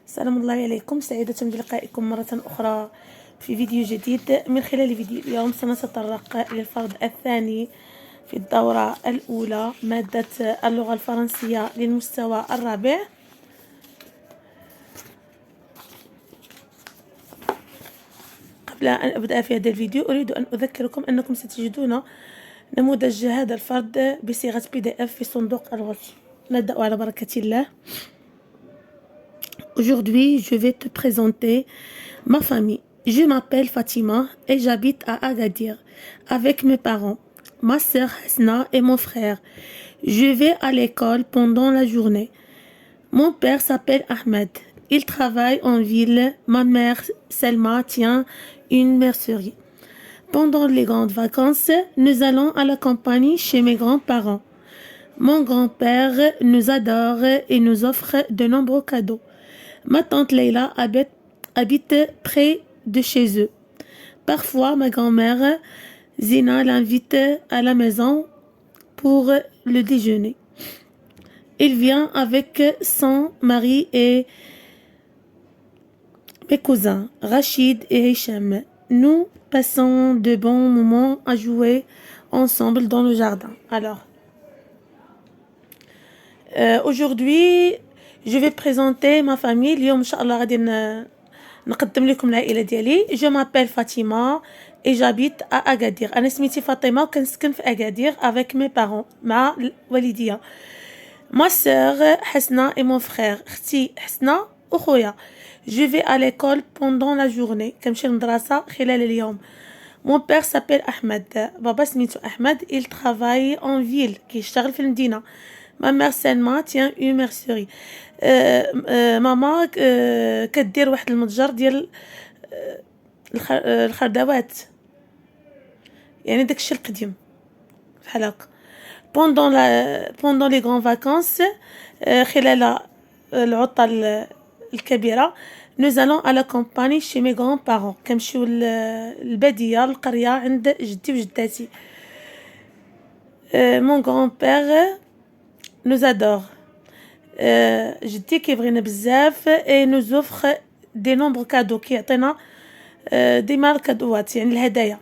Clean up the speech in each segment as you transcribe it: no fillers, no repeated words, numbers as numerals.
سلام الله عليكم، سعيدة بلقائكم مرة أخرى في فيديو جديد. من خلال فيديو اليوم سنتطرق للفرض الثاني في الدورة الأولى مادة اللغة الفرنسية للمستوى الرابع. قبل أن أبدأ في هذا الفيديو أريد أن أذكركم أنكم ستجدون نموذج هذا الفرض بصيغة PDF في صندوق الوصف. نبدأ على بركة الله. Aujourd'hui, je vais te présenter ma famille. Je m'appelle Fatima et j'habite à Agadir avec mes parents, ma sœur Hasna et mon frère. Je vais à l'école pendant la journée. Mon père s'appelle Ahmed. Il travaille en ville. Ma mère Selma tient une mercerie. Pendant les grandes vacances, nous allons à la campagne chez mes grands-parents. Mon grand-père nous adore et nous offre de nombreux cadeaux. Ma tante Leila habite près de chez eux. Parfois, ma grand-mère Zina l'invite à la maison pour le déjeuner. Il vient avec son mari et mes cousins, Rachid et Hicham. Nous passons de bons moments à jouer ensemble dans le jardin. Alors, aujourd'hui, je vais présenter ma famille. اليوم إن شاء الله غادي نقدم لكم العائلة ديالي. Je m'appelle Fatima et j'habite à Agadir. أنا سميتي فاطمة وكنسكن في أكادير avec mes parents مع الوالدية. Ma sœur Hasna et mon frère. أختي حسنة وخويا. Je vais à l'école pendant la journée. كنمشي للمدرسة خلال اليوم. Mon père s'appelle Ahmed. بابا سميتو أحمد. Il travaille en ville. كيشتغل في المدينة. Ma mère Selma tient une mercerie. ماما كدير واحد المتجر ديال الخردوات، يعني داكشي القديم بحال هكا. pendant les grandes vacances خلال العطلة الكبيرة nous allons à la campagne chez mes grands-parents. كنمشيو للبادية القرية عند جدي وجداتي. mon grand-père nous adore. جدي كيبغينا بزاف et nous offre des nombreux cadeaux. كيعطينا ديما الكادوات يعني الهدايا.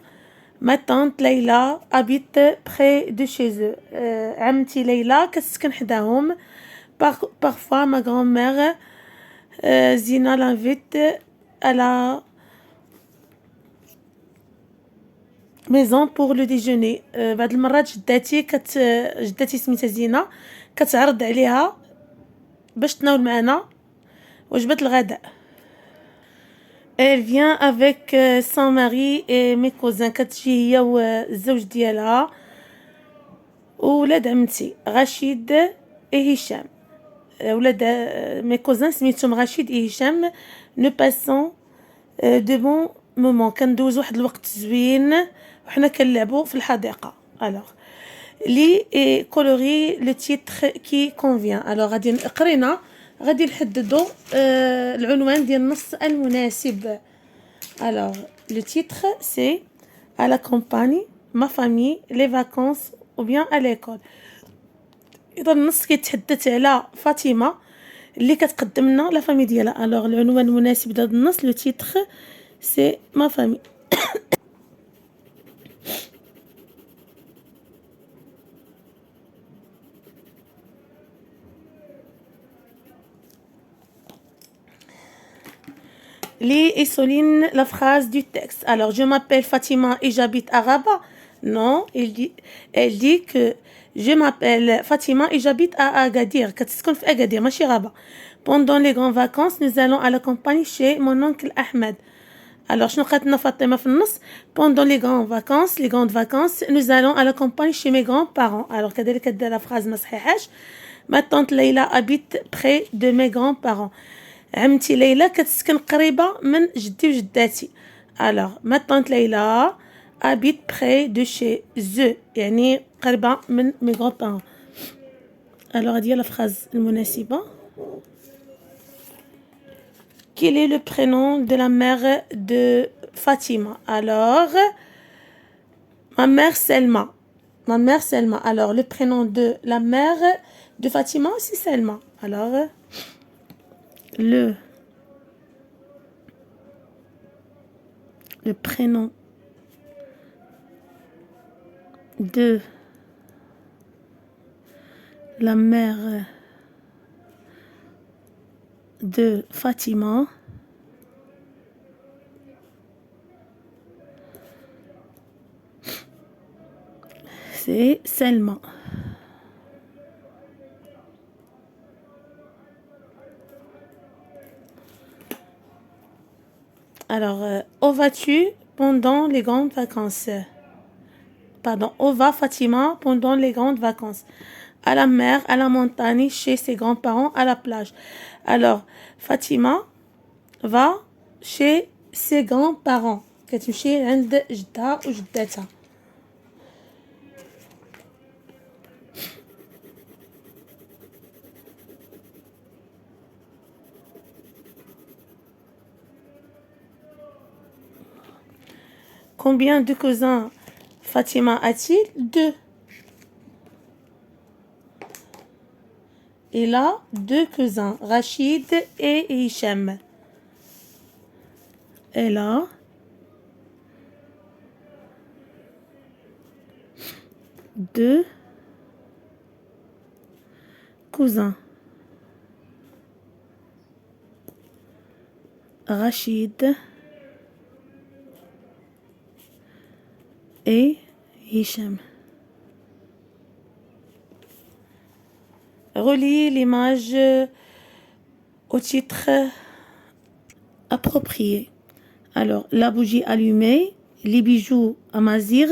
Ma tante Leila habite près de chez eux. عمتي ليلى كتسكن حداهم. Parfois ma grand-mère Zina l'invite à la maison pour le déjeuner. بعض المرات جداتي سميتها زينة كتعرض عليها باش تناول معنا وجبة الغداء. Elle vient avec son mari et mes cousins. كتجي هي والزوج ديالها وولاد عمتي رشيد et هشام. ولاد mes cousins سميتهم رشيد et هشام. Nous passons de bons moments. كندوز واحد الوقت زوين وحنا كنلعبوا في الحديقة. alors لي كولوري لو تيتر كي كونفيان. alors غادي قرينا غادي نحددوا العنوان ديال النص المناسب. alors le titre c'est à la campagne, ma famille, les vacances ou bien à l'école. اذا النص كيتحدث على فاطمه اللي كتقدم لنا لا فامي ديالها. alors العنوان المناسب لهذا النص لو تيتر سي ما فامي. Lis et souligne la phrase du texte. Alors, je m'appelle Fatima et j'habite à Rabat. Non, elle dit que je m'appelle Fatima et j'habite à Agadir. كتسكن في أكادير ماشي غابة. Pendant les grandes vacances, nous allons à la campagne chez mon oncle Ahmed. Alors, شنو قالت لنا فاطمة في النص؟ Pendant les grandes vacances, nous allons à la campagne chez mes grands-parents. Alors, كذلك هاد la phrase ما صحيحاش. Ma tante Leila habite près de mes grands-parents. عمتي ليلى كتسكن قريبة من جدي وجداتي. alors ma tante Leila habite près de chez eux يعني قريبة من mes grands-parents. alors هذه هي la phrase المناسبة. quel est le prénom de la mère de Fatima? alors ma mère Selma. alors le prénom de la mère de Fatima c'est Selma. alors le le prénom de la mère de Fatima, c'est Selma. Alors, où vas-tu pendant les grandes vacances? Pardon, où va Fatima pendant les grandes vacances? À la mer, à la montagne, chez ses grands-parents, à la plage. Alors, Fatima va chez ses grands-parents. كتمشي عند جدها وجدتها. Combien de cousins Fatima a-t-il? 2. Il a 2 cousins, Rachid et Hicham. Elle a 2 cousins, Rachid et Hicham. Relie l'image au titre approprié. Alors, la bougie allumée, les bijoux à Mazir,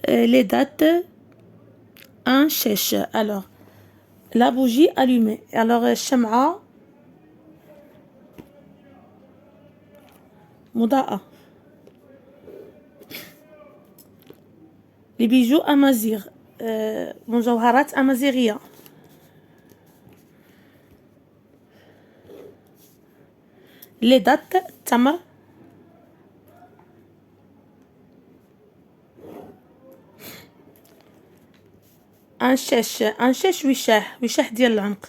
les dates, un chèche. Alors, la bougie allumée. Alors, Sham'a, Mouda'a. Les bijoux à Mazir, Mujawharat Amaziria. Les dates, Tamar. Un chèche وشاه ديال العنق.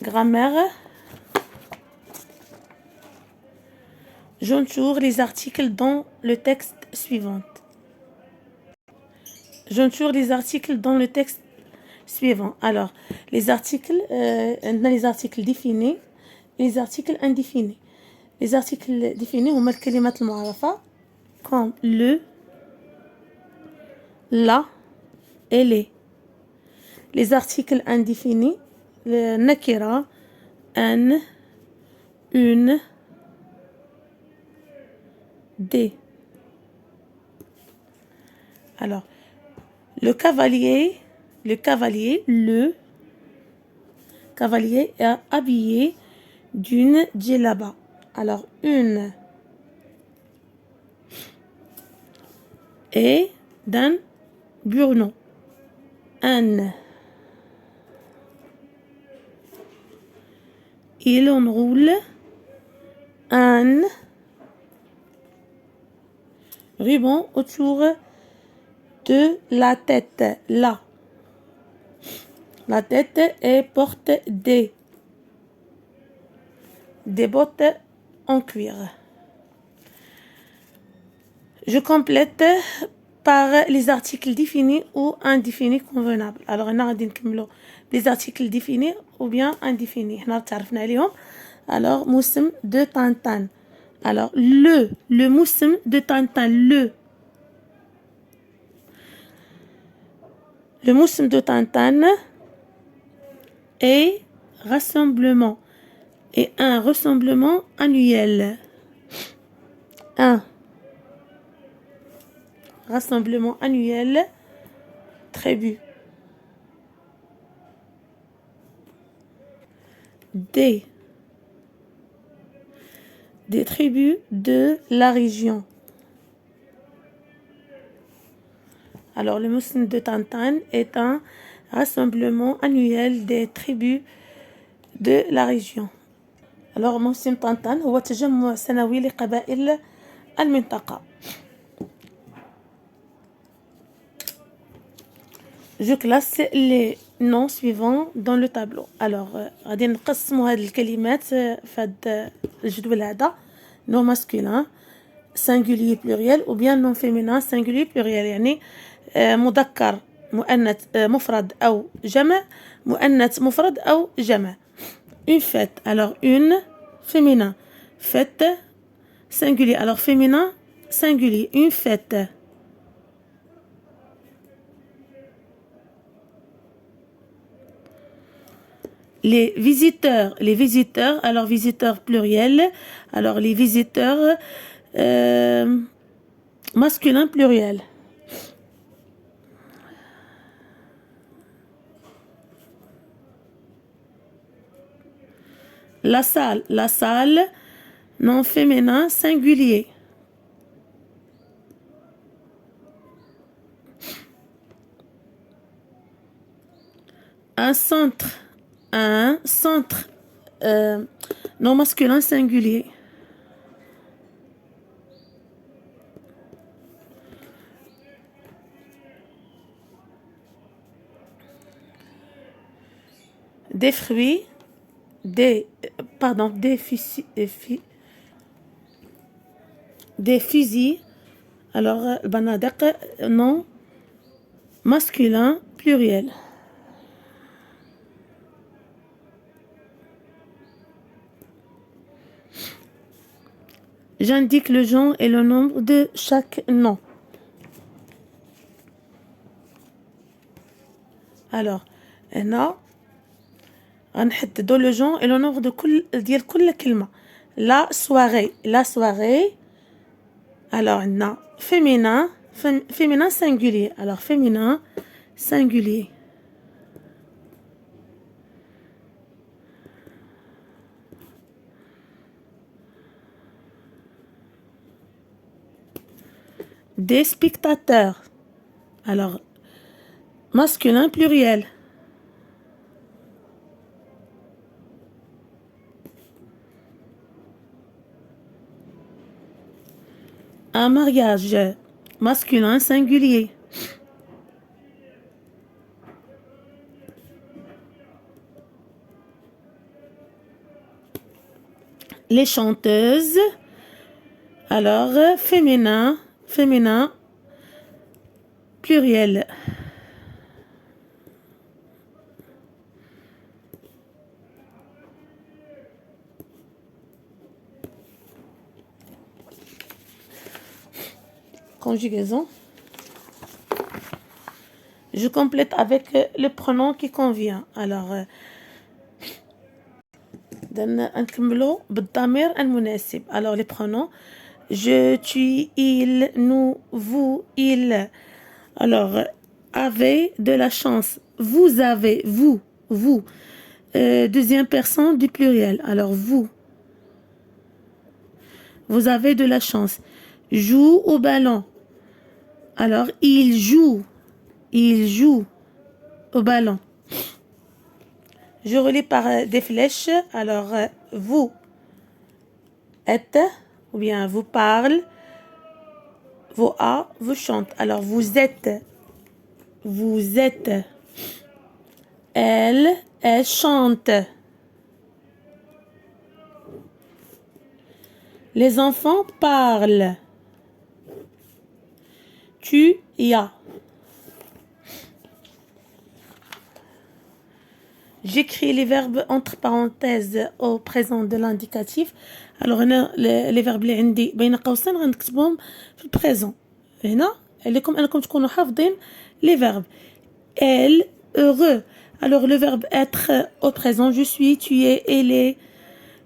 Grammaire. J'entoure les articles dans le texte suivant. J'entoure les articles dans le texte suivant. Alors, les articles, les articles définis, les articles indéfinis. Les articles définis هما الكلمات المعرفة comme le, la et les. Les articles indéfinis, le nakira, un, une, des. Alors, le cavalier est habillé d'une djellaba. Alors, une et d'un burno. Un. Il enroule un ruban autour de la tête. La tête et porte des bottes en cuir. Je complète par les articles définis ou indéfinis convenables. Alors, on a des articles définis ou bien indéfinis. Alors, moussem de Tantan. Alors, le moussem de Tantan, le moussem de Tantan est rassemblement et un rassemblement annuel. Un rassemblement annuel, tribu. Des tribus de la région. Alors, le moussim de Tantan est un rassemblement annuel des tribus de la région. Alors, موسم طنطان هو تجمع سنوي لقبائل المنطقة. Je classe les noms suivants dans le tableau. Alors غادي نقسموا هاد الكلمات في هاد الجدول هذا nom masculin singulier pluriel ou bien nom féminin singulier pluriel يعني مذكر مؤنث مفرد أو جمع مؤنث مفرد أو جمع. Une fête, alors une féminin, fête singulier, alors féminin singulier, une fête. Les visiteurs, alors visiteurs pluriel, alors les visiteurs masculin pluriel. La salle, nom féminin singulier. Un centre, nom masculin singulier. Des fruits, des fusils, alors banadaq, nom masculin pluriel. J'indique le genre et le nombre de chaque nom. Alors هنا غنحددوا le genre et le nombre de كل كلمة. La soirée. Alors عندنا féminin singulier. Alors féminin singulier. Des spectateurs. Alors masculin pluriel. Un mariage masculin singulier. Les chanteuses, alors féminin pluriel. Conjugaison. Je complète avec le pronom qui convient. Alors نكملوا بالضمير المناسب. Alors les pronoms je, tu, il, nous, vous, il. Alors avez de la chance. Vous avez, vous. Deuxième personne du pluriel. Alors vous avez de la chance. Joue au ballon. Alors il joue au ballon. Je relis par des flèches. Alors vous êtes ou bien vous parle, vous a, vous chante. Alors vous êtes. Elle chante. Les enfants parlent. Tu y as. J'écris les verbes entre parenthèses au présent de l'indicatif. Alors هنا les verbes اللي عندي بين قوسين غنكتبهم في البريزون. هنا عليكم انكم تكونوا حافظين les verbes. Elle, heureux. Alors le verbe être au présent, je suis, tu es, elle est,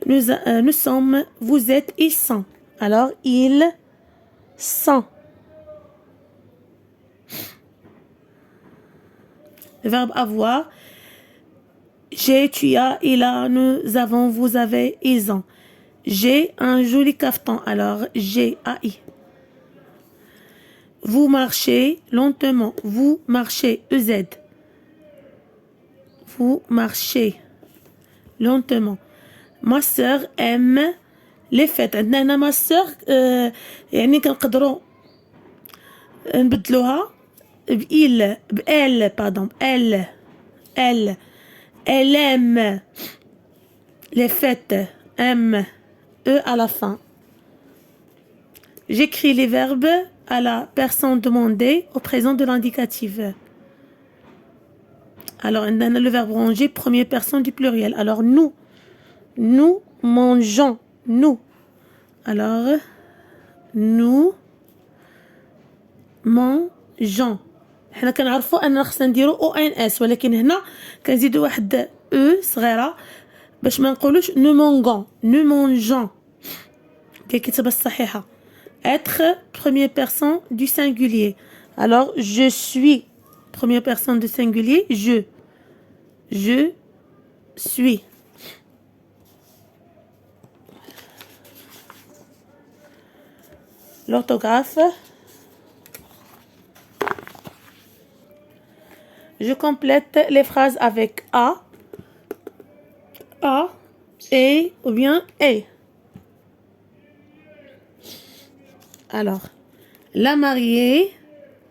nous sommes, vous êtes, ils sont. Alors ils sont. Le verbe avoir. J'ai, tu as, il a, nous avons, vous avez, ils ont. J'ai un joli cafetan. Alors, j'ai, AI. Vous marchez lentement. Vous marchez, EZ. Vous marchez lentement. Ma sœur aime les fêtes. عندنا ma sœur يعني كنقدروا نبدلوها il, elle, pardon, elle aime les fêtes, aime, E à la fin. J'écris les verbes à la personne demandée au présent de l'indicatif. Alors, on a le verbe ranger, première personne du pluriel. Alors, nous mangeons, nous. Alors, nous mangeons. حنا كنعرفوا ان خصنا نديرو او ان اس، ولكن هنا كنزيدو واحد او صغيره باش ما نقولوش نو مونغون، نو مونجون كيكتب الصحيحه. être première personne du singulier. Alors je suis première personne du singulier, je suis. L'orthographe. Je complète les phrases avec a, et ou bien et. Alors, la mariée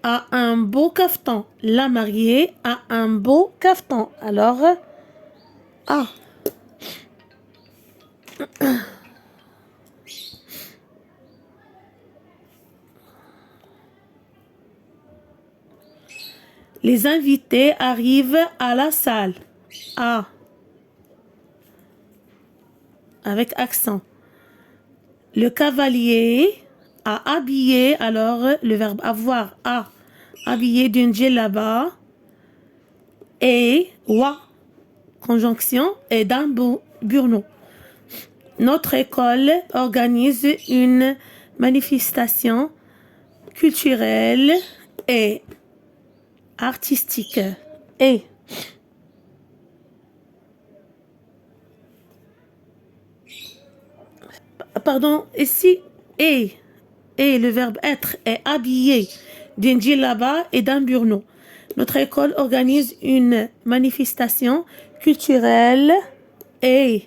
a un beau cafetan. La mariée a un beau cafetan. Alors, a. Les invités arrivent à la salle. A. Avec accent. Le cavalier a habillé, alors le verbe avoir, a habillé d'une djellaba et wa, conjonction, et d'un burno. Notre école organise une manifestation culturelle et artistique. Et pardon, ici, et le verbe être est habillé d'une djellaba et d'un burno. Notre école organise une manifestation culturelle et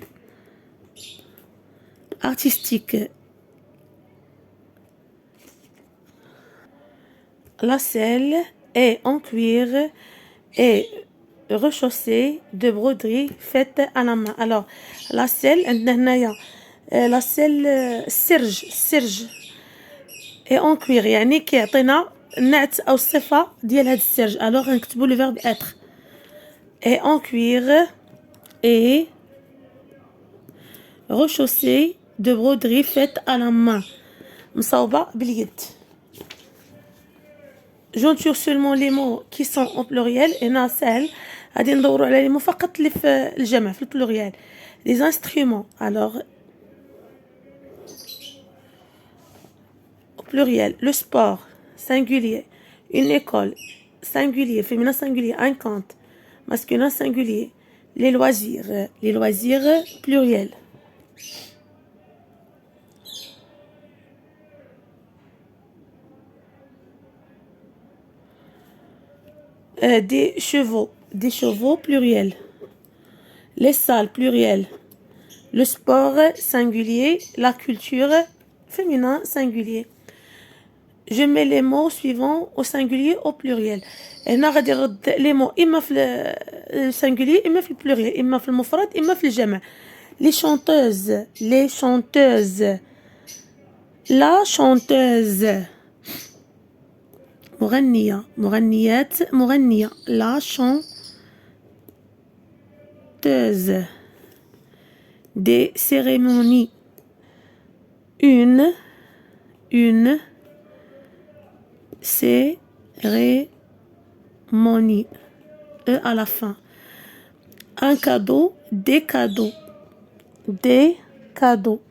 artistique. La selle est en cuir et rechaussée de broderie faite à la main. Alors, la selle, la selle سرج et en cuir يعني كيعطينا النعت او الصفه ديال هذا السرج. alors نكتبوا le verbe être et en cuir et rechaussée de broderie faite à la main مصوبه باليد. J'entoure seulement les mots qui sont au pluriel. هنا سهل غادي ندوروا على les mots فقط اللي في الجمع في البلوريال. les instruments. alors pluriel, le sport, singulier, une école, singulier, féminin singulier, un compte, masculin singulier, les loisirs, pluriel. Des chevaux, pluriel. Les salles, pluriel. Le sport, singulier, la culture, féminin singulier. Je mets les mots suivants au singulier au pluriel. هنا غادي نرد les mots إما في السنجولير إما في البلوريال، إما في المفرد إما في الجمع. les chanteuses, la chanteuse. مغنيات مغنية. la chanteuse. des cérémonies. une cérémonie. E à la fin. Un cadeau, des cadeaux. Des cadeaux.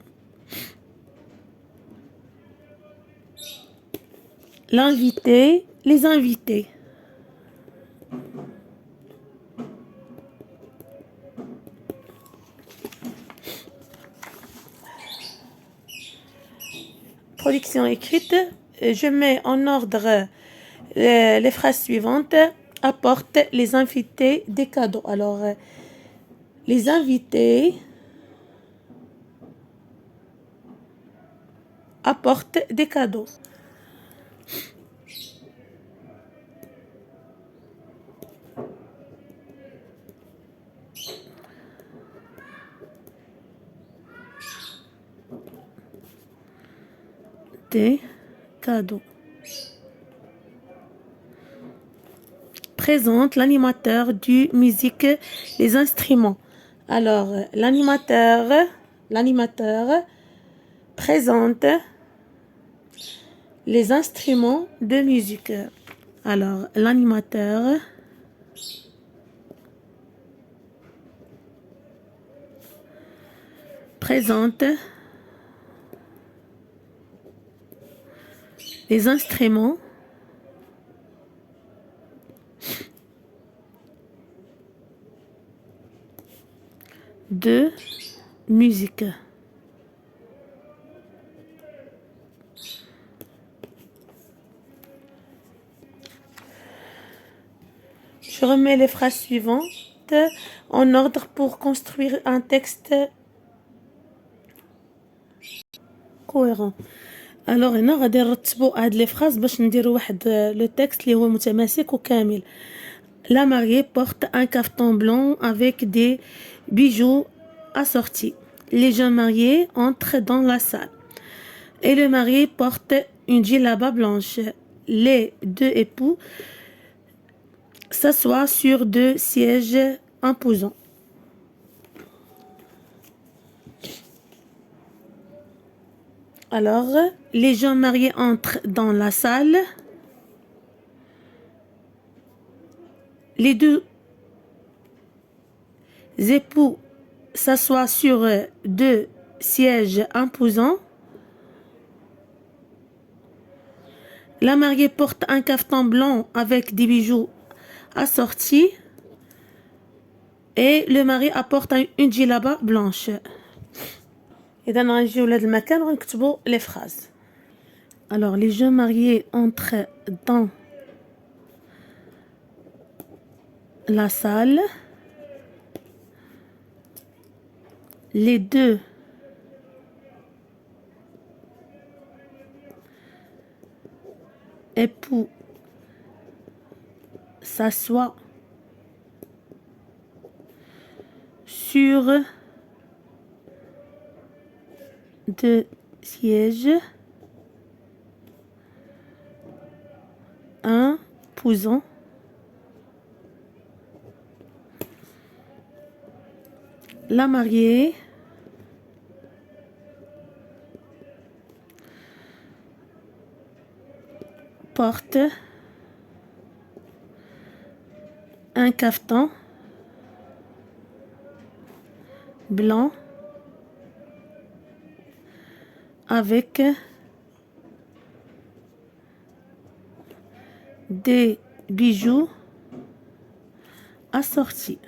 L'invité, les invités. Production écrite. Je mets en ordre les phrases suivantes. Apporte les invités des cadeaux. Alors, les invités apportent des cadeaux. des cadeaux. Présente l'animateur du musique, les instruments. Alors, l'animateur présente les instruments de musique. Alors, l'animateur présente les instruments de musique. Je remets les phrases suivantes en ordre pour construire un texte cohérent. alors هنا غادي نرتبوا هاد لي فراز باش نديروا واحد لو تكست اللي هو متماسك وكامل. La mariée porte un caftan blanc avec des bijoux assortis. Les jeunes mariés entrent dans la salle et le marié porte une djellaba blanche. Les deux époux s'assoient sur deux sièges imposants. Alors, les jeunes mariés entrent dans la salle. Les deux époux s'assoient sur deux sièges imposants. La mariée porte un caftan blanc avec des bijoux assortis. Et le mari apporte une djellaba blanche. إذا غنجيو لهاد المكان وغنكتبوا les phrases. Alors, les jeunes mariés entrent dans la salle. Les deux époux s'assoient sur deux sièges imposants. La mariée porte un caftan blanc avec des bijoux assortis.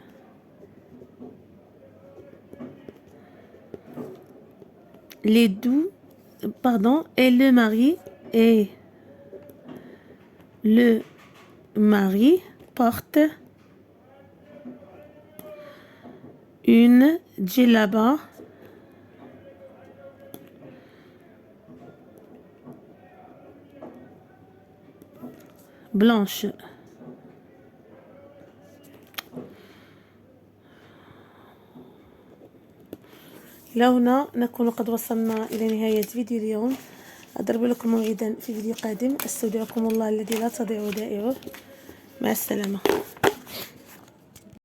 Et le mari porte une djellaba blanche. إلى هنا نكون قد وصلنا إلى نهاية فيديو اليوم. أضرب لكم موعدا في فيديو قادم. استودعكم الله الذي لا تضيع ودائعه. مع السلامة.